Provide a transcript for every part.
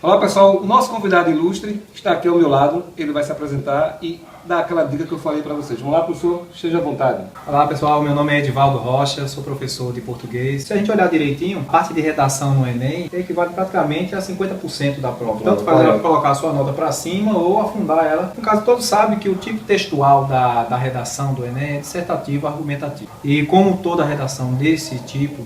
Olá pessoal, o nosso convidado ilustre está aqui ao meu lado, ele vai se apresentar e dar aquela dica que eu falei para vocês. Vamos lá, professor, esteja à vontade. Olá pessoal, meu nome é Edivaldo Rocha, sou professor de português. Se a gente olhar direitinho, a parte de redação no Enem equivale praticamente a 50% da prova. Tanto faz ela colocar a sua nota para cima ou afundar ela. No caso, todos sabem que o tipo textual da redação do Enem é dissertativo, argumentativo. E como toda redação desse tipo,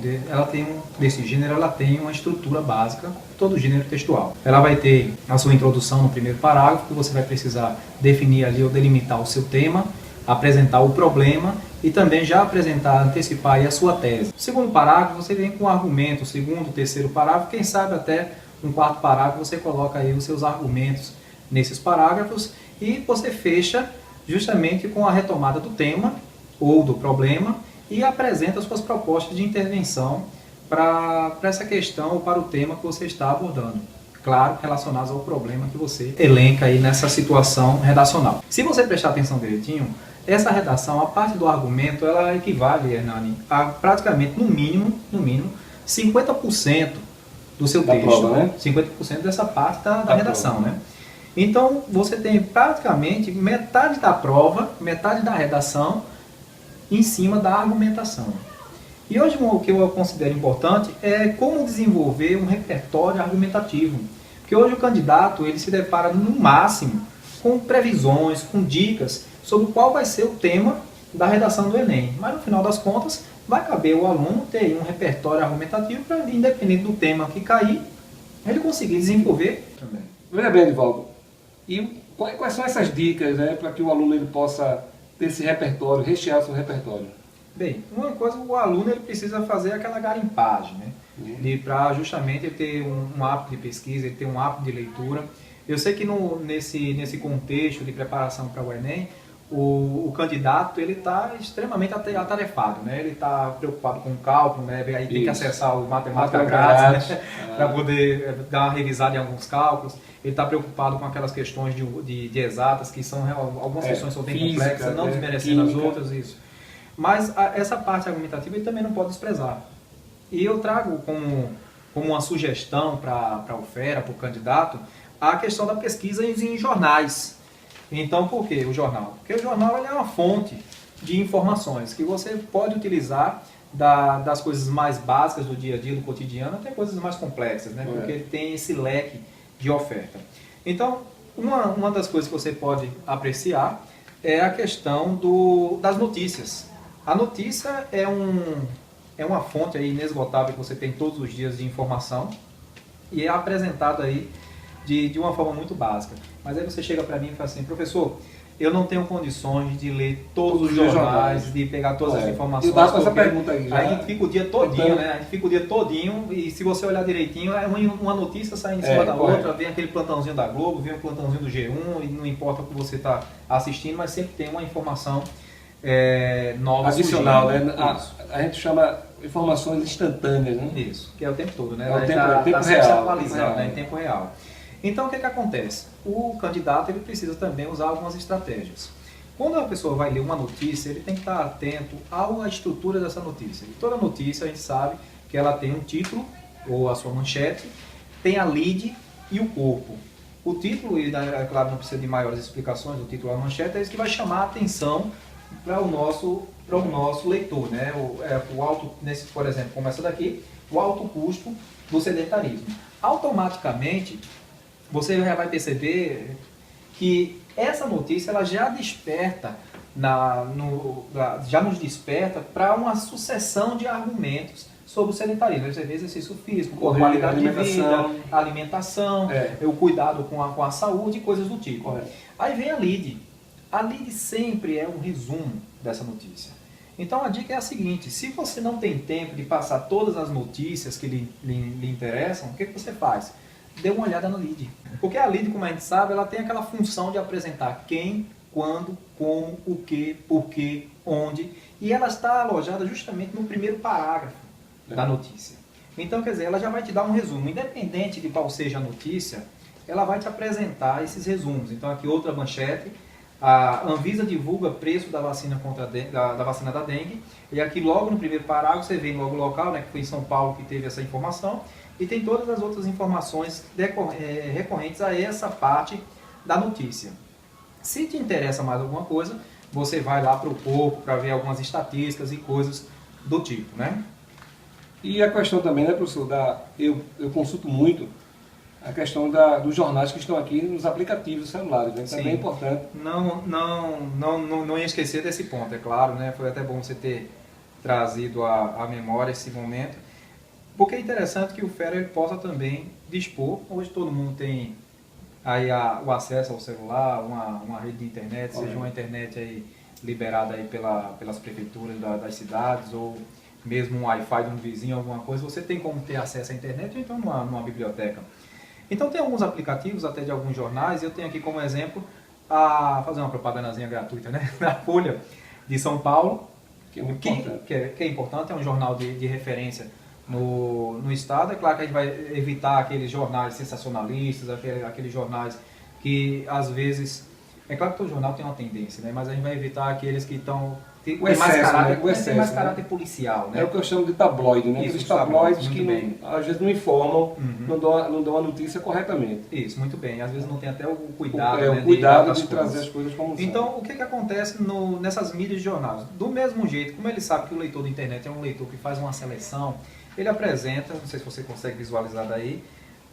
desse gênero, ela tem uma estrutura básica, todo gênero textual. Ela vai ter a sua introdução no primeiro parágrafo, que você vai precisar definir ali ou delimitar o seu tema, apresentar o problema e também já apresentar, antecipar aí a sua tese. No segundo parágrafo você vem com um argumento, segundo, terceiro parágrafo, quem sabe até um quarto parágrafo você coloca aí os seus argumentos nesses parágrafos e você fecha justamente com a retomada do tema ou do problema e apresenta suas propostas de intervenção para essa questão ou para o tema que você está abordando. Claro, relacionados ao problema que você elenca aí nessa situação redacional. Se você prestar atenção direitinho, essa redação, a parte do argumento, ela equivale, Hernani, a praticamente, no mínimo 50% do seu texto. Prova, né? 50% dessa parte da redação, prova, né? Então, você tem praticamente metade da prova, metade da redação em cima da argumentação. E hoje o que eu considero importante é como desenvolver um repertório argumentativo. Porque hoje o candidato ele se depara no máximo com previsões, com dicas sobre qual vai ser o tema da redação do Enem. Mas no final das contas vai caber o aluno ter um repertório argumentativo para, independente do tema que cair, ele conseguir desenvolver também. Veja bem, Edivaldo, e quais são essas dicas, né, para que o aluno ele possa ter esse repertório, rechear o seu repertório? Bem, uma coisa, o aluno ele precisa fazer aquela garimpagem, né? Para justamente ele ter um hábito de pesquisa, ele ter um hábito de leitura. Eu sei que nesse contexto de preparação para o Enem, o candidato ele está extremamente atarefado, né? Ele está preocupado com o cálculo, né? Aí tem que acessar o matemática grátis, né? Para poder dar uma revisada em alguns cálculos. Ele está preocupado com aquelas questões de exatas, que são algumas questões são bem física, complexas, não desmerecendo as outras, isso. Mas essa parte argumentativa ele também não pode desprezar. E eu trago como uma sugestão para o FERA, para o candidato, a questão da pesquisa em jornais. Então, por que o jornal? Porque o jornal ele é uma fonte de informações que você pode utilizar das coisas mais básicas do dia a dia, do cotidiano, até coisas mais complexas, né? Porque ele tem esse leque de oferta. Então, uma das coisas que você pode apreciar é a questão das notícias. A notícia é uma fonte aí inesgotável que você tem todos os dias de informação e é apresentada aí de uma forma muito básica. Mas aí você chega para mim e fala assim, professor, eu não tenho condições de ler todos os jornais, de pegar todas as informações. Eu dava essa pergunta aí já. A gente fica o dia todinho, né? A gente fica o dia todinho e se você olhar direitinho, é uma notícia sai em cima da outra, vem aquele plantãozinho da Globo, vem um plantãozinho do G1 e não importa o que você está assistindo, mas sempre tem uma informação nova adicional, surgindo, né? A gente chama informações instantâneas, né? Isso, que é o tempo todo, né? É o tempo Tá sempre real, se atualizando, né? Em tempo real. Então, o que acontece? O candidato ele precisa também usar algumas estratégias. Quando a pessoa vai ler uma notícia, ele tem que estar atento à estrutura dessa notícia. E toda notícia, a gente sabe que ela tem um título, ou a sua manchete, tem a lead e o corpo. O título, e claro, não precisa de maiores explicações, o título e a manchete é isso que vai chamar a atenção para o nosso leitor, né? O alto, por exemplo, como essa daqui, o alto custo do sedentarismo. Automaticamente, você já vai perceber que essa notícia ela já desperta, já nos desperta para uma sucessão de argumentos sobre o sedentarismo. Você vê exercício físico, qualidade de vida, alimentação, o cuidado com a saúde e coisas do tipo. Aí vem a lead. A lead sempre é um resumo dessa notícia. Então a dica é a seguinte, se você não tem tempo de passar todas as notícias que lhe interessam, o que você faz? Dê uma olhada no lead. Porque a lead, como a gente sabe, ela tem aquela função de apresentar quem, quando, como, o que, porquê, onde, e ela está alojada justamente no primeiro parágrafo da notícia. Então, quer dizer, ela já vai te dar um resumo. Independente de qual seja a notícia, ela vai te apresentar esses resumos. Então, aqui outra manchete, a Anvisa divulga preço da vacina da vacina da dengue, e aqui logo no primeiro parágrafo você vê logo o local, né, que foi em São Paulo que teve essa informação, e tem todas as outras informações recorrentes a essa parte da notícia. Se te interessa mais alguma coisa, você vai lá para o corpo para ver algumas estatísticas e coisas do tipo, né? E a questão também, né, professor, eu consulto muito a questão dos jornais que estão aqui nos aplicativos celulares, né? Também é importante. Não ia esquecer desse ponto, é claro, né? Foi até bom você ter trazido à memória esse momento, porque é interessante que o Fera ele possa também dispor. Hoje todo mundo tem aí o acesso ao celular, uma rede de internet, seja uma internet aí liberada aí pelas prefeituras das cidades, ou mesmo um Wi-Fi de um vizinho, alguma coisa, você tem como ter acesso à internet, ou então numa biblioteca. Então tem alguns aplicativos, até de alguns jornais, eu tenho aqui como exemplo, fazer uma propagandazinha gratuita, né? Da Folha de São Paulo, que é importante, é um jornal de referência no estado. É claro que a gente vai evitar aqueles jornais sensacionalistas, aqueles jornais que às vezes... É claro que todo jornal tem uma tendência, né? Mas a gente vai evitar aqueles que estão... Tem mais caráter policial, né? É o que eu chamo de tabloide, né? Os tabloides que às vezes não informam, não dão a notícia corretamente. Isso, muito bem. Às vezes não tem até o cuidado, o cuidado de trazer as coisas como são. Então, o que acontece nessas mídias de jornais? Do mesmo jeito, como ele sabe que o leitor da internet é um leitor que faz uma seleção, ele apresenta, não sei se você consegue visualizar daí,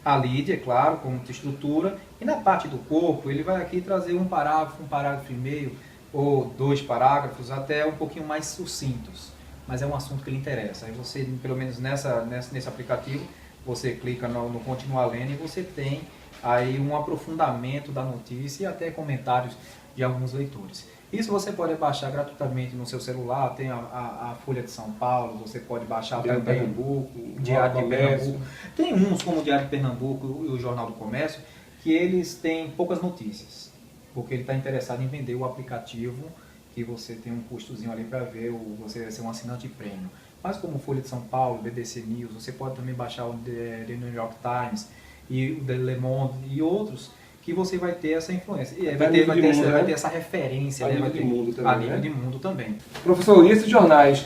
a lead, é claro, com muita estrutura, e na parte do corpo ele vai aqui trazer um parágrafo e meio, ou 2 parágrafos, até um pouquinho mais sucintos, mas é um assunto que lhe interessa. Aí você, pelo menos nesse aplicativo, você clica no continuar lendo e você tem aí um aprofundamento da notícia e até comentários de alguns leitores. Isso você pode baixar gratuitamente no seu celular, tem a Folha de São Paulo, você pode baixar Diário também de Pernambuco, Diário de Pernambuco. Tem uns como o Diário de Pernambuco e o Jornal do Comércio, que eles têm poucas notícias, porque ele está interessado em vender o aplicativo, que você tem um custozinho ali para ver, você vai ser um assinante premium. Mas como Folha de São Paulo, BBC News, você pode também baixar o The New York Times e o The Le Monde e outros, que você vai ter essa influência. E vai ter essa referência, a nível de mundo também. A nível de mundo também. Professor, e esses jornais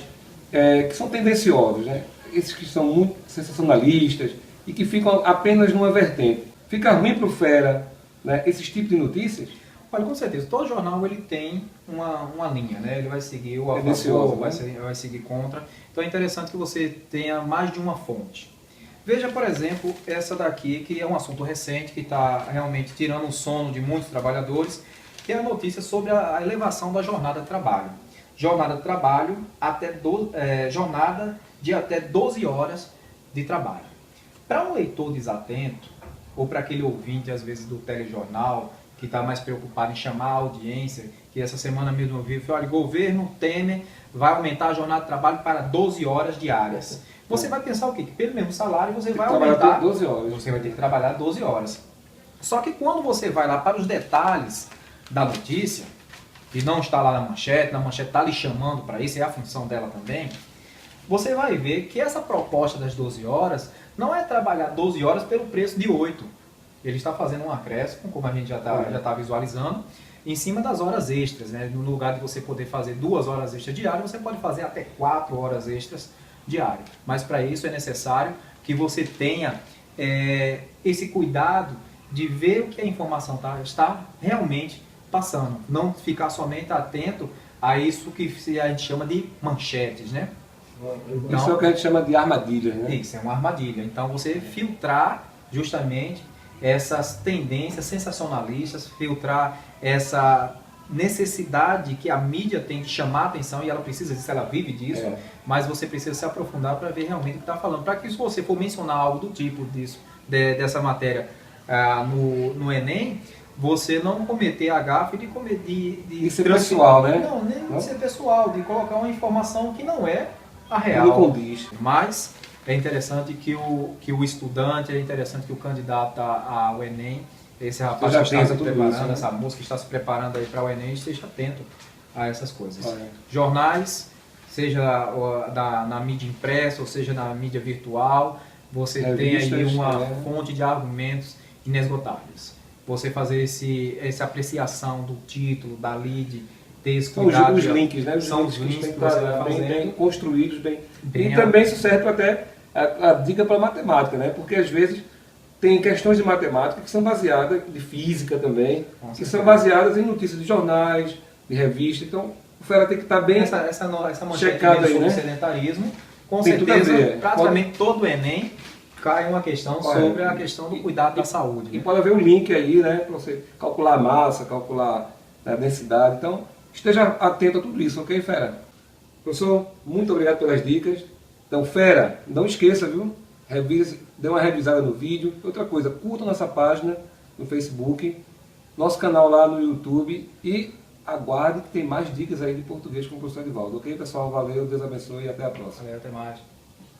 que são tendenciosos, né? Esses que são muito sensacionalistas e que ficam apenas numa vertente, fica ruim para o Fera, né, esses tipos de notícias? Olha, com certeza, todo jornal ele tem uma linha, né? Ele vai seguir o a favor, vai seguir contra. Então é interessante que você tenha mais de uma fonte. Veja, por exemplo, essa daqui, que é um assunto recente, que está realmente tirando o sono de muitos trabalhadores, que é a notícia sobre a elevação da jornada de trabalho. Jornada de trabalho, jornada de até 12 horas de trabalho. Para um leitor desatento, ou para aquele ouvinte, às vezes, do telejornal, que está mais preocupado em chamar a audiência, que essa semana mesmo eu vi, olha, governo Temer vai aumentar a jornada de trabalho para 12 horas diárias. Você vai pensar o quê? Que pelo mesmo salário você vai aumentar... 12 horas. Você vai ter que trabalhar 12 horas. Só que quando você vai lá para os detalhes da notícia, que não está lá na manchete está lhe chamando para isso, é a função dela também, você vai ver que essa proposta das 12 horas não é trabalhar 12 horas pelo preço de 8. Ele está fazendo um acréscimo, como a gente já está visualizando, em cima das horas extras, né? No lugar de você poder fazer 2 horas extras diárias, você pode fazer até 4 horas extras diárias. Mas para isso é necessário que você tenha esse cuidado de ver o que a informação está realmente passando. Não ficar somente atento a isso que a gente chama de manchetes, né? Então, isso é o que a gente chama de armadilha, né? Isso, é uma armadilha. Então você filtrar justamente essas tendências sensacionalistas, filtrar essa necessidade que a mídia tem de chamar a atenção, e ela precisa disso, ela vive disso, mas você precisa se aprofundar para ver realmente o que está falando. Para que se você for mencionar algo do tipo dessa matéria no Enem, você não cometer a gafe de ser pessoal, né? Não, nem de ser pessoal, de colocar uma informação que não é a real. Não condiz. Mas é interessante que o estudante, é interessante que o candidato ao Enem, esse rapaz que está se preparando, isso, né? Essa moça que está se preparando aí para o Enem, esteja atento a essas coisas. Jornais, seja na mídia impressa, ou seja na mídia virtual, você tem aí uma fonte de argumentos inesgotáveis. Você fazer essa apreciação do título, da lead, ter esse cuidado. São os links, né? São os links que você vai fazer. Bem construídos, bem. E também isso serve até a dica para matemática, né? Porque às vezes tem questões de matemática que são baseadas, de física também, que são baseadas em notícias de jornais, de revistas. Então, o Fera tem que estar bem essa manchete checado aí, sobre né? sedentarismo, com Tem tudo a certeza, ver. praticamente todo o Enem cai uma questão Olha, sobre a questão do cuidado da saúde. E Né? pode haver um link aí, né? Para você calcular a massa, calcular a densidade. Então, esteja atento a tudo isso, ok, Fera? Professor, muito obrigado pelas dicas. Então, Fera, não esqueça, viu? Revise, dê uma revisada no vídeo. Outra coisa, curta nossa página no Facebook, nosso canal lá no YouTube e aguarde que tem mais dicas aí de português com o professor Edivaldo. Ok, pessoal? Valeu, Deus abençoe e até a próxima. Valeu, até mais.